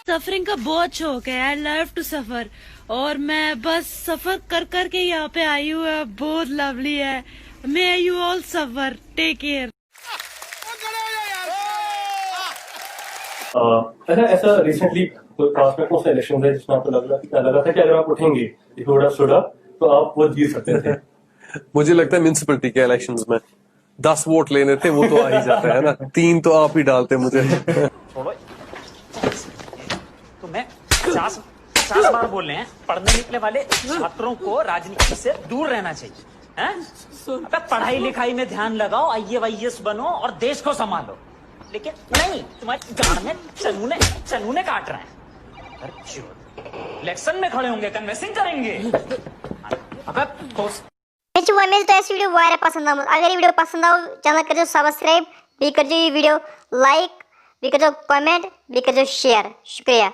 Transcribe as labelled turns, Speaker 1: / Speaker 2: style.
Speaker 1: Suffering का बहुत शौक है। आई लव टू सफर और मैं बस सफर कर कर के यहाँ पे आई हूँ। बहुत लवली है। May you all suffer. Take care.
Speaker 2: ऐसा रिसेंटली क्लास में कौन सा इलेक्शन है जिसमें आपको लगा था कि अगर आप उठेंगे थोड़ा सुडा तो आप वो जीत सकते थे?
Speaker 3: मुझे लगता है म्युनिसिपैलिटी के इलेक्शंस में 10 वोट लेने थे, वो तो आ ही जाता है ना। 3 तो आप ही डालते मुझे।
Speaker 4: छोड़ो, तो मैं 50 बार बोल रहे हैं पढ़ने निकले वाले छात्रों को राजनीति से दूर रहना चाहिए। हैं? अबे पढ़ाई लिखाई में ध्यान लगाओ, IAS बनो और देश को संभालो। लेकिन नहीं, तुम्हारी गाड़ में चनूने काट रहे हैं। इलेक्शन में खड़े होंगे, कन्वेंसिंग करेंगे। अबे
Speaker 5: तो ऐसी वीडियो वायरल पसंद आए। अगर ये वीडियो पसंद आओ चैनल कर दो सब्सक्राइब, भी कर दो ये वीडियो लाइक, भी कर दो कमेंट, भी कर दो शेयर। शुक्रिया।